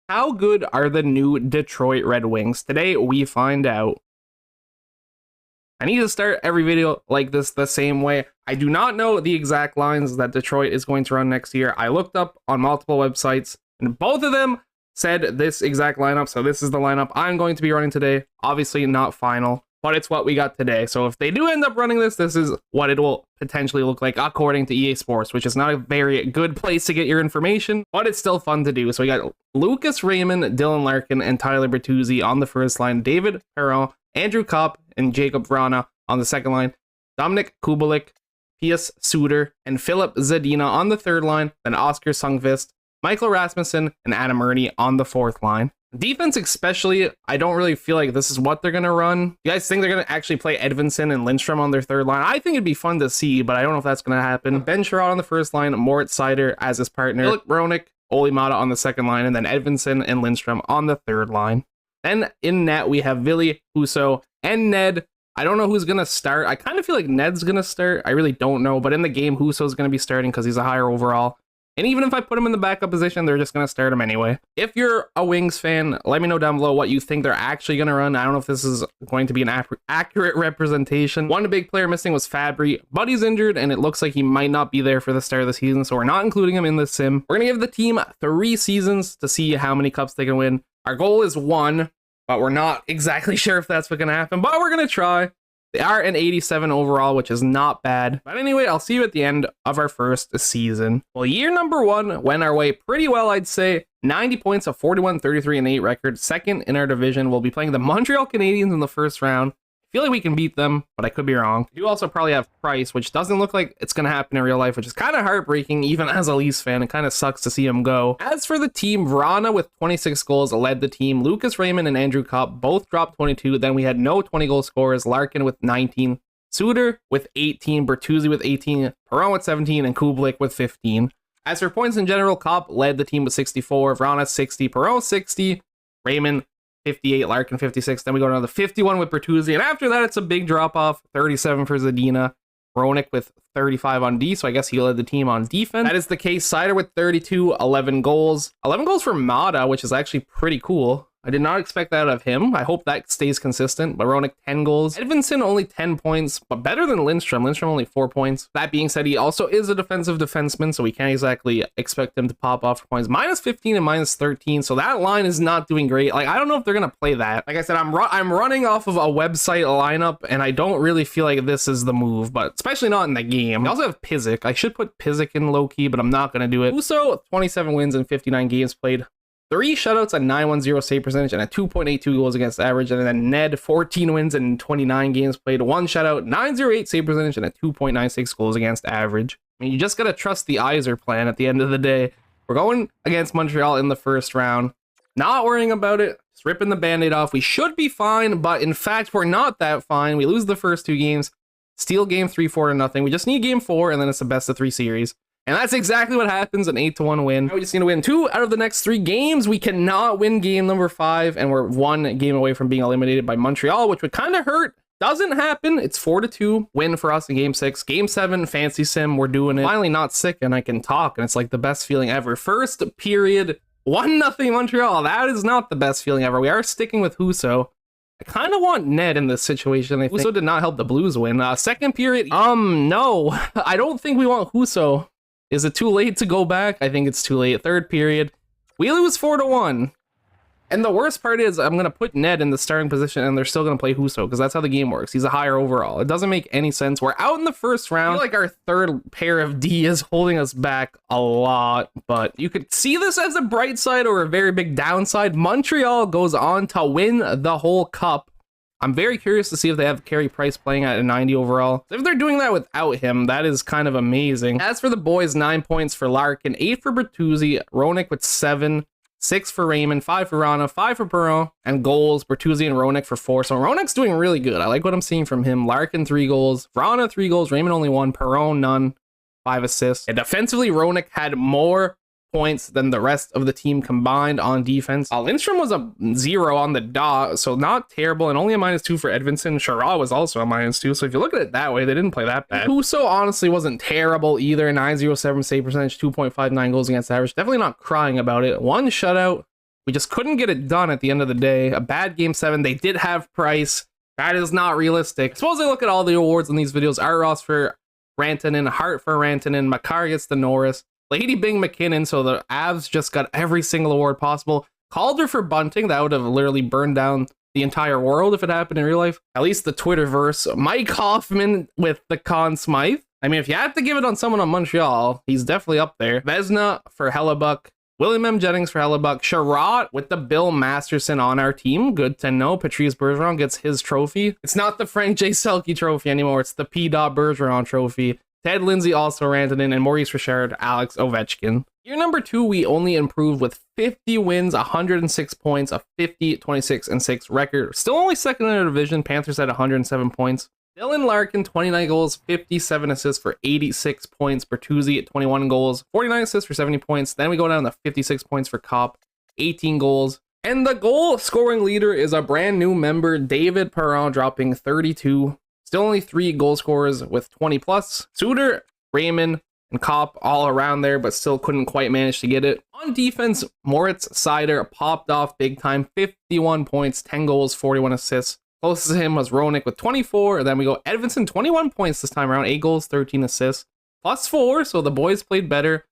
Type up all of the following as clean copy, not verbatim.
How good are the new Detroit Red Wings? Today we find out. I need to start every video like this the same way. I do not know the exact lines that Detroit is going to run next year. I looked up on multiple websites and both of them said this exact lineup. So this is the lineup I'm going to be running today. Obviously not final, but it's what we got today. So if they do end up running this, this is what it will potentially look like according to EA Sports, which is not a very good place to get your information, but it's still fun to do. So we got Lucas Raymond, Dylan Larkin, and Tyler Bertuzzi on the first line, David Perron, Andrew Kopp, and Jacob Vrana on the second line, Dominic Kubalik, Pius Suter, and Philip Zadina on the third line, then Oscar Sundqvist, Michael Rasmussen, and Adam Murney on the fourth line. Defense especially, I don't really feel like this is what they're going to run. You guys think they're going to actually play Edvinsson and Lindstrom on their third line? I think it'd be fun to see, but I don't know if that's going to happen. Ben Sherrod on the first line, Moritz Seider as his partner, Philip Roenick, Olli Mata on the second line, and then Edvinsson and Lindstrom on the third line. Then in net, we have Ville Husso and Ned. I don't know who's going to start. I kind of feel like Ned's going to start. I really don't know, but in the game, Husso's going to be starting because he's a higher overall. And even if I put him in the backup position, they're just going to start him anyway. If you're a Wings fan, let me know down below what you think they're actually going to run. I don't know if this is going to be an accurate representation. One big player missing was Fabry, but he's injured, and it looks like he might not be there for the start of the season, so we're not including him in this sim. We're going to give the team 3 seasons to see how many cups they can win. Our goal is 1, but we're not exactly sure if that's what's going to happen, but we're going to try. They are an 87 overall, which is not bad. But anyway, I'll see you at the end of our first season. Well, year number 1 went our way pretty well, I'd say. 90 points, a 41, 33, and 8 record. Second in our division. We'll be playing the Montreal Canadiens in the first round. I feel like we can beat them, but I could be wrong. We do also probably have Price, which doesn't look like it's going to happen in real life, which is kind of heartbreaking, even as a Leafs fan. It kind of sucks to see him go. As for the team, Vrana with 26 goals led the team. Lucas Raymond and Andrew Kopp both dropped 22. Then we had no 20-goal scorers. Larkin with 19, Suter with 18, Bertuzzi with 18, Perron with 17, and Kubalik with 15. As for points in general, Kopp led the team with 64, Vrana 60, Perron 60, Raymond 58, Larkin 56, then we go down to 51 with Bertuzzi, and after that it's a big drop-off, 37 for Zadina, Roenick with 35 on D, so I guess he led the team on defense. That is the case. Seider with 32, 11 goals. 11 goals for Mata, which is actually pretty cool. I did not expect that of him. I hope that stays consistent. But Roenick, 10 goals. Edvinsson, only 10 points, but better than Lindstrom. Lindstrom, only 4 points. That being said, he also is a defensive defenseman, so we can't exactly expect him to pop off for points. Minus 15 and minus 13, so that line is not doing great. Like, I don't know if they're going to play that. Like I said, I'm running off of a website lineup, and I don't really feel like this is the move, but especially not in the game. We also have Pysyk. I should put Pysyk in low-key, but I'm not going to do it. Husso, 27 wins and 59 games played. 3 shutouts, a 910 save percentage, and a 2.82 goals against average. And then Ned, 14 wins and 29 games played, 1 shutout, 908 save percentage, and a 2.96 goals against average. I mean, you just got to trust the Iser plan at the end of the day. We're going against Montreal in the first round. Not worrying about it. Just ripping the Band-Aid off. We should be fine, but in fact, we're not that fine. We lose the first 2 games. Steal game 3, 4-0. We just need game 4, and then it's a best of 3 series. And that's exactly what happens, an 8-1 win. Now we just need to win 2 out of the next 3 games. We cannot win game number 5, and we're 1 game away from being eliminated by Montreal, which would kind of hurt. Doesn't happen. It's 4-2 win for us in game 6. Game 7, fancy sim, we're doing it. Finally not sick, and I can talk, and it's like the best feeling ever. First period, 1-0 Montreal. That is not the best feeling ever. We are sticking with Husso. I kind of want Ned in this situation. I think Husso did not help the Blues win. Second period, no. I don't think we want Husso. Is it too late to go back? I think it's too late. Third period, we lose 4-1. And the worst part is I'm going to put Ned in the starting position and they're still going to play Husso because that's how the game works. He's a higher overall. It doesn't make any sense. We're out in the first round. I feel like our third pair of D is holding us back a lot, but you could see this as a bright side or a very big downside. Montreal goes on to win the whole cup. I'm very curious to see if they have Carey Price playing at a 90 overall. If they're doing that without him, that is kind of amazing. As for the boys, 9 points for Larkin, 8 for Bertuzzi, Roenick with 7, 6 for Raymond, 5 for Rana, 5 for Perron, and goals, Bertuzzi and Roenick for 4. So Roenick's doing really good. I like what I'm seeing from him. Larkin, 3 goals, Rana, 3 goals, Raymond only 1, Perron, none, 5 assists. And defensively, Roenick had more points than the rest of the team combined on defense. Lindstrom was a 0 on the dot, so not terrible, and only a -2 for Edvinsson. Sherrod was also a -2, so if you look at it that way, they didn't play that bad. Husso honestly wasn't terrible either. 907 save percentage, 2.59 goals against average. Definitely not crying about it. 1 shutout, We just couldn't get it done at the end of the day. A bad game 7. They did have Price. That is not realistic. I suppose I look at all the awards in these videos. Art Ross for Rantanen, Hart for Rantanen, Makar gets the Norris, Lady Bing McKinnon, so the Avs just got every single award possible. Calder for Bunting, that would have literally burned down the entire world if it happened in real life. At least the Twitterverse. Mike Hoffman with the Conn Smythe. I mean, if you had to give it on someone on Montreal, he's definitely up there. Vezina for Hellebuck. William M. Jennings for Hellebuck. Sherratt with the Bill Masterson on our team. Good to know. Patrice Bergeron gets his trophy. It's not the Frank J. Selke trophy anymore. It's the P. Bergeron trophy. Ted Lindsay also Rantanen, and Maurice Richard, Alex Ovechkin. Year number 2, we only improved with 50 wins, 106 points, a 50, 26, and 6 record. Still only second in our division. Panthers had 107 points. Dylan Larkin, 29 goals, 57 assists for 86 points. Bertuzzi at 21 goals, 49 assists for 70 points. Then we go down to 56 points for Kopp, 18 goals. And the goal scoring leader is a brand new member, David Perron, dropping 32. Still only 3 goal scorers with 20 plus. Suter, Raymond, and Kopp all around there, but still couldn't quite manage to get it. On defense, Moritz Seider popped off big time, 51 points, 10 goals, 41 assists. Closest to him was Roenick with 24. And then we go Edvinsson, 21 points this time around, 8 goals, 13 assists, plus 4. So the boys played better.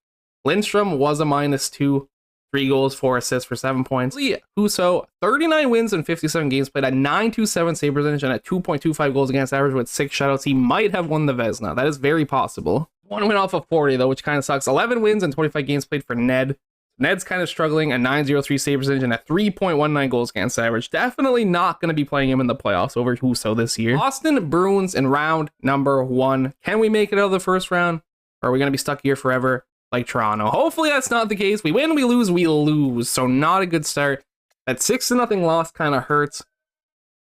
Lindstrom was a -2, 3 goals, 4 assists for 7 points. Lee Husso, 39 wins and 57 games played, at 927 save percentage and at 2.25 goals against average with 6 shutouts. He might have won the Vezina. That is very possible. One win off of 40 though, which kind of sucks. 11 wins and 25 games played for Ned. Ned's kind of struggling at 903 save percentage and at 3.19 goals against average. Definitely not going to be playing him in the playoffs over Husso this year. Boston Bruins in round number 1. Can we make it out of the first round? Or are we going to be stuck here forever like Toronto? Hopefully that's not the case. We win, we lose, we lose. So not a good start. That 6-0 loss kind of hurts.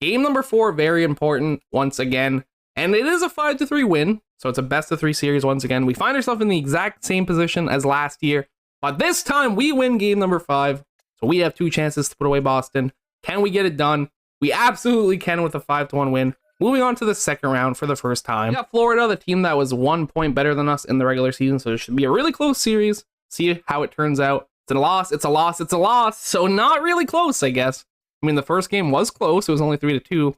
Game number 4, very important once again. And it is a 5-3 win. So it's a best of 3 series once again. We find ourselves in the exact same position as last year. But this time we win game number 5. So we have 2 chances to put away Boston. Can we get it done? We absolutely can with a 5-1 win. Moving on to the second round for the first time. We got Florida, the team that was 1 point better than us in the regular season. So it should be a really close series. See how it turns out. It's a loss, it's a loss, it's a loss. So not really close, I guess. I mean, the first game was close. It was only 3-2.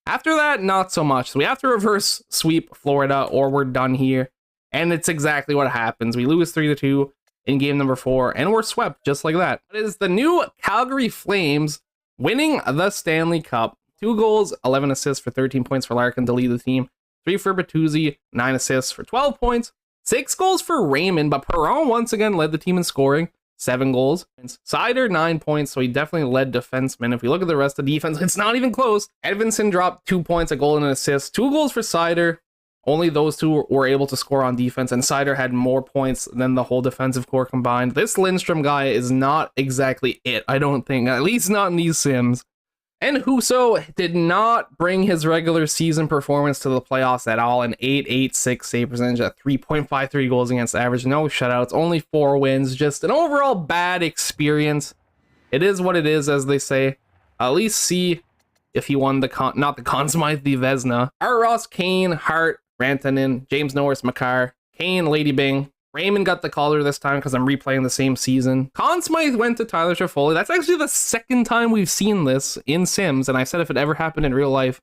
After that, not so much. So we have to reverse sweep Florida or we're done here. And it's exactly what happens. We lose 3-2. In game number 4, and we're swept just like that. It is the new Calgary Flames winning the Stanley Cup. 2 goals, 11 assists for 13 points for Larkin to lead the team. 3 for Bertuzzi, 9 assists for 12 points. 6 goals for Raymond, but Perron once again led the team in scoring. 7 goals. Seider, 9 points, so he definitely led defensemen. If we look at the rest of the defense, it's not even close. Edvinsson dropped 2 points, a goal and an assist. 2 goals for Seider. Only those 2 were able to score on defense, and Seider had more points than the whole defensive core combined. This Lindstrom guy is not exactly it, I don't think. At least not in these sims. And Husso did not bring his regular season performance to the playoffs at all. An 8.86 save percentage at 3.53 goals against average. No shutouts, only 4 wins. Just an overall bad experience. It is what it is, as they say. At least see if he won the not the Conn Smythe, the Vezina. Art Ross, Kane, Hart, Rantanen, James Norris, Makar, Kane, Lady Bing. Raymond got the Calder this time because I'm replaying the same season. Conn Smythe went to Tyler Toffoli. That's actually the second time we've seen this in Sims, and I said if it ever happened in real life,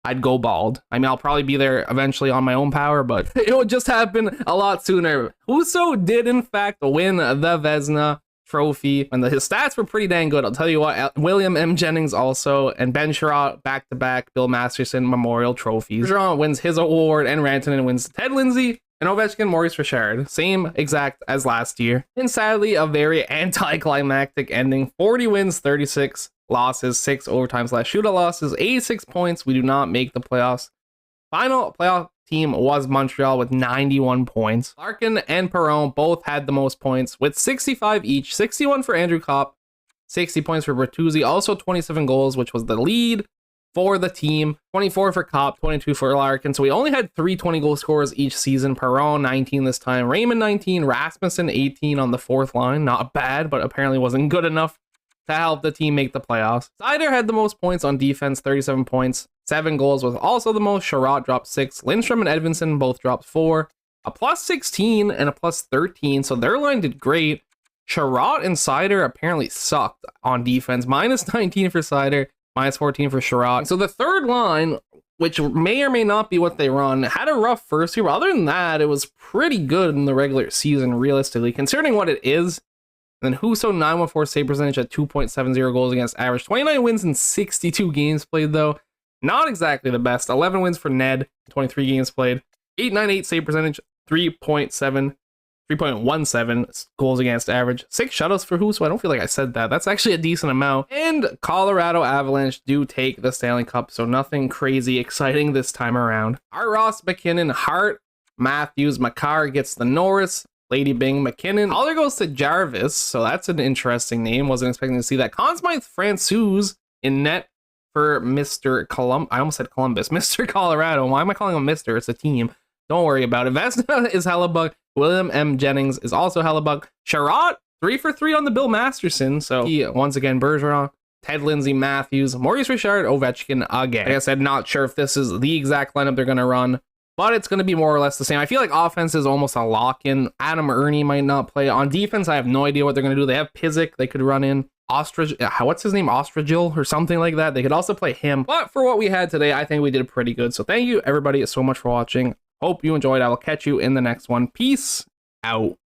I'd go bald. I mean, I'll probably be there eventually on my own power, but it would just happen a lot sooner. Husso did, in fact, win the Vezina trophy, and his stats were pretty dang good. I'll tell you what, William M. Jennings also, and Ben Sherratt back-to-back Bill Masterson Memorial trophies. Bergeron wins his award, and Rantanen wins Ted Lindsay, and Ovechkin, Maurice Richard. Same exact as last year. And sadly, a very anticlimactic ending. 40 wins, 36 losses, 6 overtime/shootout losses, 86 points. We do not make the playoffs. Final playoff team was Montreal with 91 points. Larkin and Perron both had the most points with 65 each. 61 for Andrew Kopp, 60 points for Bertuzzi, also 27 goals, which was the lead for the team. 24 for Kopp, 22 for Larkin. So we only had 3 20-goal scorers each season. Perron, 19 this time. Raymond, 19. Rasmussen, 18 on the 4th line. Not bad, but apparently wasn't good enough to help the team make the playoffs. Seider had the most points on defense, 37 points. 7 goals was also the most. Sherratt dropped 6. Lindstrom and Edvinsson both dropped 4. A +16 and a +13, so their line did great. Sherratt and Sider apparently sucked on defense. Minus 19 for Sider, minus 14 for Sherratt. So the third line, which may or may not be what they run, had a rough first year, but other than that, it was pretty good in the regular season, realistically, considering what it is. And then Husso, 914 save percentage at 2.70 goals against average. 29 wins in 62 games played, though. Not exactly the best. 11 wins for Ned, 23 games played. 898 save percentage, 3.17 goals against average. 6 shutouts for Husso. I don't feel like I said that. That's actually a decent amount. And Colorado Avalanche do take the Stanley Cup, so nothing crazy exciting this time around. Our Ross, McKinnon, Hart, Matthews, Makar gets the Norris. Lady Bing, McKinnon. Collar goes to Jarvis, so that's an interesting name. Wasn't expecting to see that. Conn Smythe Francouz in net for Mr. I almost said Columbus. Mr. Colorado. Why am I calling him Mr.? It's a team. Don't worry about it. Vesna is Hellebuck. William M. Jennings is also Hellebuck. Sherratt, 3 for 3 on the Bill Masterson. So he, once again, Bergeron, Ted Lindsay, Matthews, Maurice Richard, Ovechkin again. Like I said, not sure if this is the exact lineup they're going to run, but it's going to be more or less the same. I feel like offense is almost a lock-in. Adam Ernie might not play. On defense, I have no idea what they're going to do. They have Pizik. They could run in Ostrich. What's his name? Ostrigil or something like that. They could also play him. But for what we had today, I think we did pretty good. So thank you, everybody, so much for watching. Hope you enjoyed. I will catch you in the next one. Peace out.